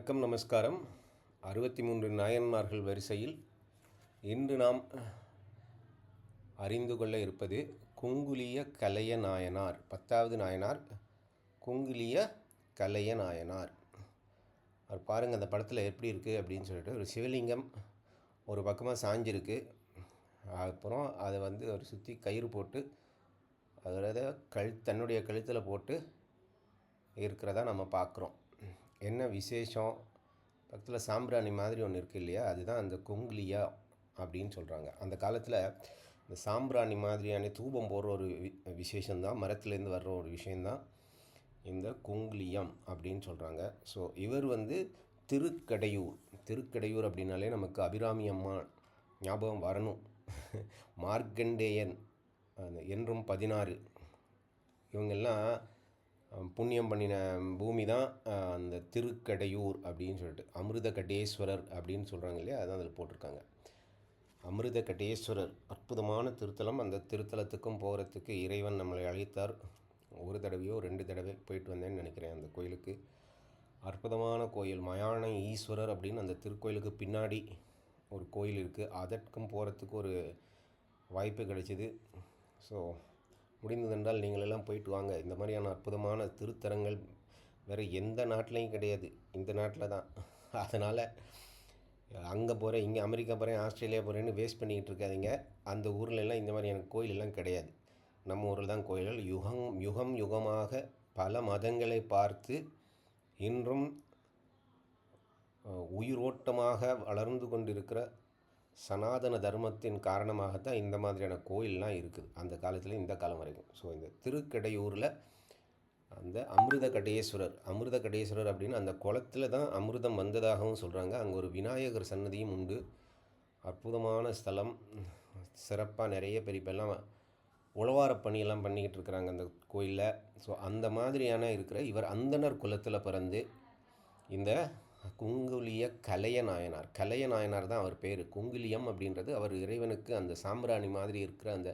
வணக்கம், நமஸ்காரம். 63 நாயன்மார்கள் வரிசையில் இன்று நாம் அறிந்து கொள்ள இருப்பது குங்குலிய கலைய நாயனார். 10வது நாயனார் குங்குலிய கலைய நாயனார். அவர் பாருங்கள், அந்த படத்தில் எப்படி இருக்குது அப்படின்னு சொல்லிட்டு, ஒரு சிவலிங்கம் ஒரு பக்கமாக சாஞ்சிருக்கு. அப்புறம் அதை ஒரு சுற்றி கயிறு போட்டு அதோட தன்னுடைய கழுத்தில் போட்டு இருக்கிறதா நம்ம பார்க்குறோம். என்ன விசேஷம்? பக்கத்தில் சாம்பிராணி மாதிரி ஒன்று இருக்குது இல்லையா, அதுதான் அந்த குங்குலியா அப்படின்னு சொல்கிறாங்க. அந்த காலத்தில் இந்த சாம்பிராணி மாதிரியான தூபம் போடுற ஒரு விசேஷந்தான், மரத்துலேருந்து வர்ற ஒரு விஷயந்தான் இந்த குங்குலியம் அப்படின்னு சொல்கிறாங்க. ஸோ இவர் திருக்கடையூர் அப்படின்னாலே நமக்கு அபிராமி அம்மா ஞாபகம் வரணும். மார்க்கண்டேயன், என்றும் 16 இவங்கெல்லாம் புண்ணியம் பண்ணின பூமி தான் அந்த திருக்கடையூர் அப்படின்னு சொல்லிட்டு. அமிர்த கடேஸ்வரர் அப்படின்னு சொல்கிறாங்க இல்லையா, அதான் அதில் போட்டிருக்காங்க. அமிர்த கடேஸ்வரர் அற்புதமான திருத்தலம். அந்த திருத்தலத்துக்கும் போகிறதுக்கு இறைவன் நம்மளை அழைத்தார். ஒரு தடவையோ 2 தடவை போயிட்டு வந்தேன்னு நினைக்கிறேன் அந்த கோயிலுக்கு. அற்புதமான கோயில். மயான ஈஸ்வரர் அப்படின்னு அந்த திருக்கோயிலுக்கு பின்னாடி ஒரு கோயில் இருக்குது. அதற்கும் போகிறதுக்கு ஒரு வாய்ப்பு கிடைச்சிது. ஸோ முடிந்ததென்றால் நீங்களெல்லாம் போயிட்டு வாங்க. இந்த மாதிரியான அற்புதமான திருத்தலங்கள் வேறு எந்த நாட்டிலையும் கிடையாது, இந்த நாட்டில் தான். அதனால் அங்கே போகிறேன், இங்கே அமெரிக்கா போகிறேன், ஆஸ்திரேலியா போகிறேன்னு வேஸ்ட் பண்ணிக்கிட்டு இருக்காதிங்க. அந்த ஊர்லெல்லாம் இந்த மாதிரியான கோயிலெல்லாம் கிடையாது. நம்ம ஊரில் தான் கோயில்கள். யுகமாக பல மதங்களை பார்த்து இன்றும் உயிரோட்டமாக வளர்ந்து கொண்டிருக்கிற சனாதன தர்மத்தின் காரணமாகத்தான் இந்த மாதிரியான கோயிலெலாம் இருக்குது, அந்த காலத்தில் இந்த காலம் வரைக்கும். ஸோ இந்த திருக்கடையூரில் அந்த அமிர்த கடேஸ்வரர் அப்படின்னு அந்த குளத்தில் தான் அமிர்தம் வந்ததாகவும் சொல்கிறாங்க. அங்கே ஒரு விநாயகர் சன்னதியும் உண்டு. அற்புதமான ஸ்தலம். சிறப்பாக நிறைய பெரியப்பெல்லாம் உழவார பணியெல்லாம் பண்ணிக்கிட்டு இருக்கிறாங்க அந்த கோயிலில். ஸோ அந்த மாதிரியான இருக்கிற இவர் அந்தணர் குலத்தில் பிறந்து இந்த குங்குலிய கலைய நாயனார் தான் அவர் பேர். குங்குலியம் அப்படின்றது அவர் இறைவனுக்கு அந்த சாம்பிராணி மாதிரி இருக்கிற அந்த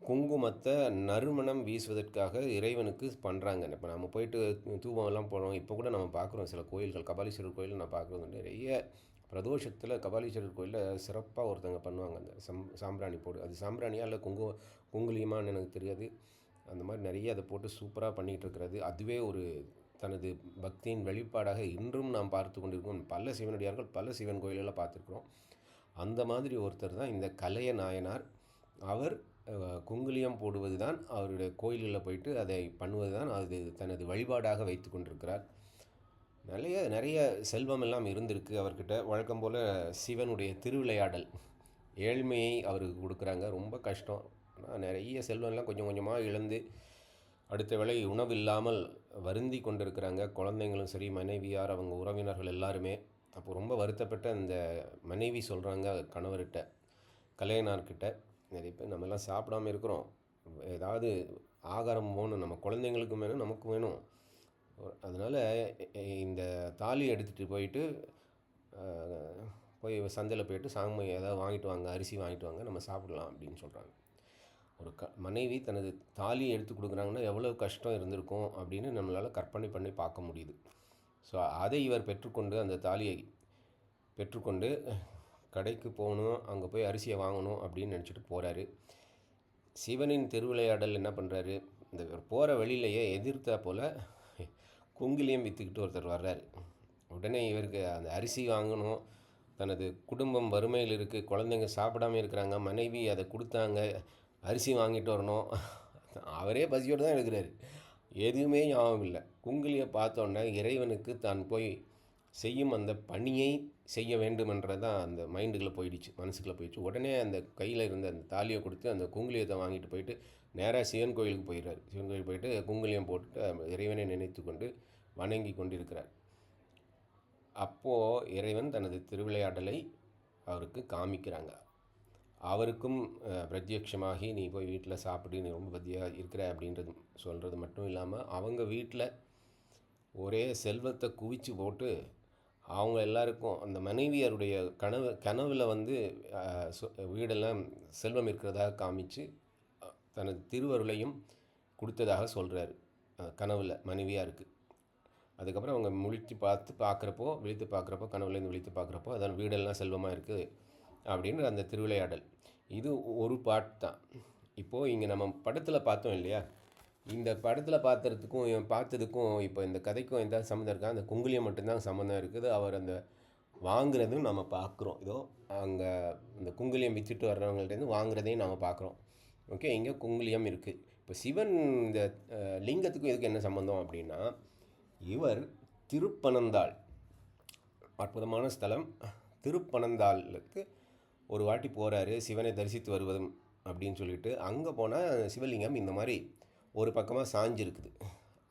குங்குமத்தை நறுமணம் வீசுவதற்காக இறைவனுக்கு பண்ணுறாங்க. இப்போ நம்ம போயிட்டு தூபமெல்லாம் போடுறோம். இப்போ கூட நம்ம பார்க்குறோம் சில கோயில்கள், கபாலீஸ்வரர் கோயில் நான் பார்க்குறது நிறைய பிரதோஷத்தில் கபாலீஸ்வரர் கோயிலில் சிறப்பாக ஒருத்தங்க பண்ணுவாங்க அந்த சாம்பிராணி போடு. அது சாம்பிராணியா இல்லை குங்குலியமானு எனக்கு தெரியாது. அந்த மாதிரி நிறைய அதை போட்டு சூப்பராக பண்ணிகிட்டு இருக்கிறது, அதுவே ஒரு தனது பக்தியின் வெளிப்பாடாக இன்றும் நாம் பார்த்து கொண்டிருக்கோம். பல சிவனடியார்கள் பல சிவன் கோயிலெல்லாம் பார்த்துருக்குறோம். அந்த மாதிரி ஒருத்தர் தான் இந்த கலைய நாயனார். அவர் குங்குலியம் போடுவது தான் அவருடைய கோயில்களில் போயிட்டு அதை பண்ணுவது தான் அது தனது வழிபாடாக வைத்து கொண்டிருக்கிறார். நிறைய செல்வம் எல்லாம் இருந்திருக்கு அவர்கிட்ட. வழக்கம் போல் சிவனுடைய திருவிளையாடல், ஏழ்மையை அவருக்கு கொடுக்குறாங்க. ரொம்ப கஷ்டம். ஆனால் நிறைய செல்வம்லாம் கொஞ்சம் கொஞ்சமாக இழந்து அடுத்த வேளை உணவு இல்லாமல் வருந்தி கொண்டிருக்கிறாங்க. குழந்தைங்களும் சரி, மனைவியார், அவங்க உறவினர்கள் எல்லாருமே. அப்போ ரொம்ப வருத்தப்பட்ட அந்த மனைவி சொல்கிறாங்க கணவர்கிட்ட, கலையனார்கிட்ட, நிறைய பேர் நம்மெல்லாம் சாப்பிடாமல் இருக்கிறோம், ஏதாவது ஆகாரம் வேணும், நம்ம குழந்தைங்களுக்கும் வேணும், நமக்கும் வேணும். அதனால் இந்த தாலி எடுத்துகிட்டு போய் சந்தையில் போயிட்டு சாமி ஏதாவது வாங்கிட்டு வாங்க, அரிசி வாங்கிட்டு வாங்க, நம்ம சாப்பிடலாம் அப்படின்னு சொல்கிறாங்க. ஒரு மனைவி தனது தாலியை எடுத்து கொடுக்குறாங்கன்னா எவ்வளோ கஷ்டம் இருந்திருக்கும் அப்படின்னு நம்மளால் கற்பனை பண்ணி பார்க்க முடியுது. ஸோ அதை இவர் பெற்றுக்கொண்டு, அந்த தாலியை பெற்றுக்கொண்டு கடைக்கு போகணும், அங்கே போய் அரிசியை வாங்கணும் அப்படின்னு நினச்சிட்டு போகிறாரு. சிவனின் திருவிளையாடல் என்ன பண்ணுறாரு, இந்த போகிற வழியிலேயே எதிர்த்தா போல் குங்குலியம் விற்றுக்கிட்டு ஒருத்தர் வர்றாரு. உடனே இவருக்கு அந்த அரிசி வாங்கணும், தனது குடும்பம் வறுமையில் இருக்குது, குழந்தைங்க சாப்பிடாமல் இருக்கிறாங்க, மனைவி அதை கொடுத்தாங்க, அரிசி வாங்கிட்டு வரணும். அவரே பசியோடு தான் இருக்கிறார், எதுவுமே ஞாபகம் இல்லை. குங்குலியை பார்த்தோன்னே இறைவனுக்கு தான் போய் செய்யும் அந்த பணியை செய்ய வேண்டுமென்றது தான் அந்த மைண்டுக்குள்ளே போயிடுச்சு, மனசுக்குள்ளே போயிடுச்சு. உடனே அந்த கையில் இருந்த அந்த தாலியை கொடுத்து அந்த குங்குலியத்தை வாங்கிட்டு போயிட்டு நேராக சிவன் கோயிலுக்கு போயிடுறாரு. சிவன் கோயில் போயிட்டு குங்குலியம் போட்டுட்டு இறைவனை நினைத்து கொண்டு வணங்கி கொண்டு இருக்கிறார். அப்போது இறைவன் தனது திருவிளையாடலை அவருக்கு காமிக்கிறாங்க. அவருக்கும் பிரத்யட்சமாகி நீ போய் வீட்டில் சாப்பிட்டு நீ ரொம்ப பத்தியாக இருக்கிற அப்படின்றது சொல்கிறது மட்டும் இல்லாமல், அவங்க வீட்டில் ஒரே செல்வத்தை குவிச்சு போட்டு அவங்க எல்லாருக்கும் அந்த மனைவியருடைய கனவில் வீடெல்லாம் செல்வம் இருக்கிறதாக காமிச்சு தனது திருவருளையும் கொடுத்ததாக சொல்கிறார் கனவில் மனைவியாக இருக்குது. அதுக்கப்புறம் அவங்க விழித்து பார்க்குறப்போ கனவுலேருந்து விழித்து பார்க்குறப்போ அதான் வீடெல்லாம் செல்வமாக இருக்குது அப்படின்ற அந்த திருவிளையாடல். இது ஒரு பாட் தான். இப்போது இங்கே நம்ம படத்தில் பார்த்தோம் இல்லையா, இந்த படத்தில் பார்த்ததுக்கும் இப்போ இந்த கதைக்கும் எந்த சம்மந்தம் இருக்கா? அந்த குங்குலியம் மட்டும்தான் சம்மந்தம் இருக்குது. அவர் அந்த வாங்குறதும் நம்ம பார்க்குறோம். இதோ அங்கே இந்த குங்குலியம் விற்றுட்டு வர்றவங்கள்ட்டேருந்து வாங்குறதையும் நம்ம பார்க்குறோம். ஓகே, இங்கே குங்குலியம் இருக்குது. இப்போ சிவன் இந்த லிங்கத்துக்கும் இதுக்கு என்ன சம்மந்தம் அப்படின்னா, இவர் திருப்பனந்தாள், அற்புதமான ஸ்தலம். திருப்பனந்தாளுக்கு ஒரு வாட்டி போகிறாரு சிவனை தரிசித்து வருவதும் அப்படின்னு சொல்லிட்டு. அங்கே போனால் சிவலிங்கம் இந்த மாதிரி ஒரு பக்கமாக சாஞ்சிருக்குது.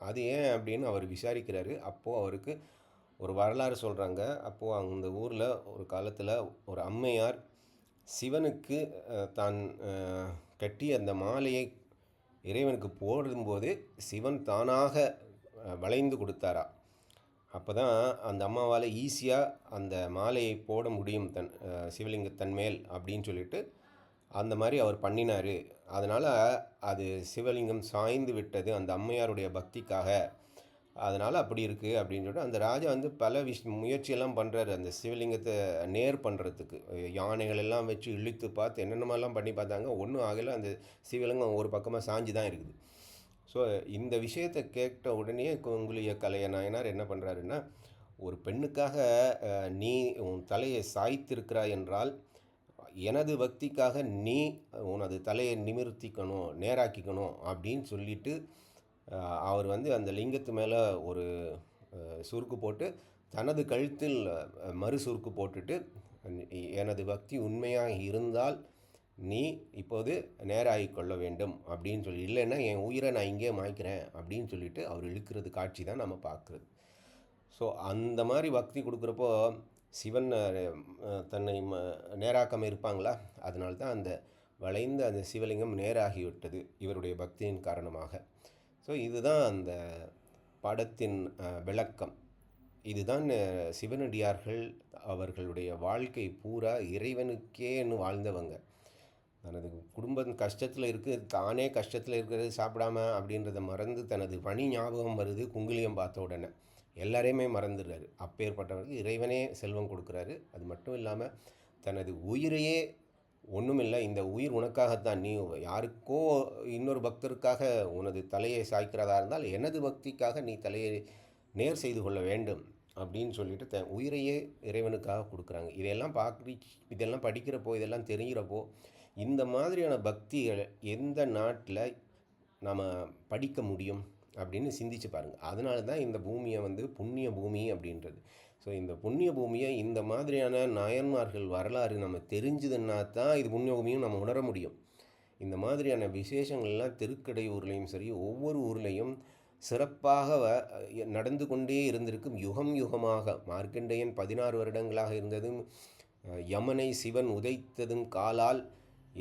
அது ஏன் அப்படின்னு அவர் விசாரிக்கிறாரு. அப்போது அவருக்கு ஒரு வரலாறு சொல்கிறாங்க. அப்போது அந்த ஊரில் ஒரு காலத்தில் ஒரு அம்மையார் சிவனுக்கு தான் கட்டிய அந்த மாலையை இறைவனுக்கு போடும்போது சிவன் தானாக வளைந்து கொடுத்தாரா. அப்போ தான் அந்த அம்மாவால் ஈஸியாக அந்த மாலையை போட முடியும் சிவலிங்கத்தன் மேல் அப்படின்னு சொல்லிட்டு அந்த மாதிரி அவர் பண்ணினார். அதனால் அது சிவலிங்கம் சாய்ந்து விட்டது அந்த அம்மையாருடைய பக்திக்காக. அதனால் அப்படி இருக்குது அப்படின்னு சொல்லிட்டு அந்த ராஜா வந்து பல முயற்சியெல்லாம் பண்ணுறாரு அந்த சிவலிங்கத்தை நேர் பண்ணுறதுக்கு. யானைகள் எல்லாம் வச்சு இழுத்து பார்த்து என்னென்னமெல்லாம் பண்ணி பார்த்தாங்க, ஒன்றும் ஆகலை. அந்த சிவலிங்கம் ஒரு பக்கமாக சாஞ்சு தான் இருக்குது. ஸோ இந்த விஷயத்தை கேட்ட உடனே குங்குலிய கலைய நாயனார் என்ன பண்ணுறாருன்னா, ஒரு பெண்ணுக்காக நீ உன் தலையை சாய்த்திருக்கிறாய் என்றால் எனது பக்திக்காக நீ உனது தலையை நிமிர்த்திக்கணும், நேராக்கிக்கணும் அப்படின்னு சொல்லிட்டு அவர் வந்து அந்த லிங்கத்து மேலே ஒரு சுருக்கு போட்டு தனது கழுத்தில் மறு சுருக்கு போட்டுட்டு, எனது பக்தி உண்மையாக இருந்தால் நீ இப்போது நேராகி கொள்ள வேண்டும் அப்படின்னு சொல்லி, இல்லைன்னா என் உயிரை நான் இங்கே மாய்க்கிறேன் அப்படின்னு சொல்லிட்டு அவர் இழுக்கிறது காட்சி தான் நம்ம பார்க்குறது. ஸோ அந்த மாதிரி பக்தி கொடுக்குறப்போ சிவன் தன்னை நேராக்காமல் இருப்பாங்களா? அதனால தான் அந்த வளைந்த அந்த சிவலிங்கம் நேராகிவிட்டது இவருடைய பக்தியின் காரணமாக. ஸோ இதுதான் அந்த படத்தின் விளக்கம். இதுதான் சிவனடியார்கள் அவர்களுடைய வாழ்க்கை பூரா இறைவனுக்கேன்னு வாழ்ந்தவங்க. தனது குடும்பம் கஷ்டத்தில் இருக்குது, தானே கஷ்டத்தில் இருக்கிறது சாப்பிடாம அப்படின்றத மறந்து தனது பணி ஞாபகம் வருது குங்குலியம் பார்த்த உடனே. எல்லாரையுமே மறந்துடுறாரு. அப்பேற்பட்டவருக்கு இறைவனே செல்வம் கொடுக்குறாரு. அது மட்டும் இல்லாமல் தனது உயிரையே ஒன்றுமில்லை, இந்த உயிர் உனக்காகத்தான், நீ யாருக்கோ இன்னொரு பக்தருக்காக உனது தலையை சாய்க்கிறதா இருந்தால் எனது பக்திக்காக நீ தலையை நேர் செய்து கொள்ள வேண்டும் அப்படின்னு சொல்லிட்டு உயிரையே இறைவனுக்காக கொடுக்குறாங்க. இதெல்லாம் படிக்கிறப்போ, இதெல்லாம் தெரிகிறப்போ, இந்த மாதிரியான பக்திகளை எந்த நாட்டில் நாம் படிக்க முடியும் அப்படின்னு சிந்திச்சு பாருங்கள். அதனால தான் இந்த பூமியை வந்து புண்ணிய பூமி அப்படின்றது. ஸோ இந்த புண்ணிய பூமியை இந்த மாதிரியான நாயன்மார்கள் வரலாறு நம்ம தெரிஞ்சதுன்னா தான் இது புண்ணிய பூமியும் நம்ம உணர முடியும். இந்த மாதிரியான விசேஷங்கள்லாம் திருக்கடையூர்லேயும் சரி, ஒவ்வொரு ஊர்லேயும் சிறப்பாக நடந்து கொண்டே இருந்திருக்கும். யுகம் யுகமாக மார்க்கண்டேயன் 16 வருடங்களாக இருந்ததும், யமனை சிவன் உதைத்ததும் காலால்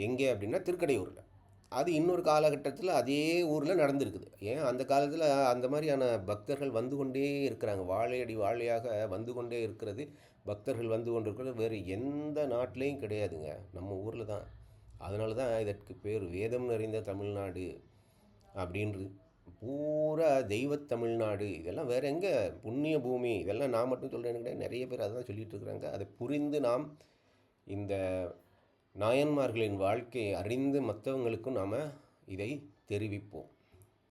எங்கே அப்படின்னா திருக்கடையூரில். அது இன்னொரு காலகட்டத்தில் அதே ஊரில் நடந்திருக்குது. ஏன் அந்த காலத்தில் அந்த மாதிரியான பக்தர்கள் வந்து கொண்டே இருக்கிறாங்க. வாழையடி வாழையாக வந்து கொண்டே இருக்கிறது, பக்தர்கள் வந்து கொண்டு இருக்கிறது வேறு எந்த நாட்டிலையும் கிடையாதுங்க, நம்ம ஊரில் தான். அதனால தான் இதற்கு பேர் வேதம் நிறைந்த தமிழ்நாடு அப்படின்றது. பூரா தெய்வத் தமிழ்நாடு. இதெல்லாம் வேறு எங்கே புண்ணிய பூமி. இதெல்லாம் நான் மட்டும் சொல்கிறேன்னு கிடையாது, நிறைய பேர் அதை தான் சொல்லிகிட்டு இருக்கிறாங்க. அதை புரிந்து நாம் இந்த நாயன்மார்களின் வாழ்க்கையை அறிந்து மற்றவங்களுக்கும் நாம் இதை தெரிவிப்போம்.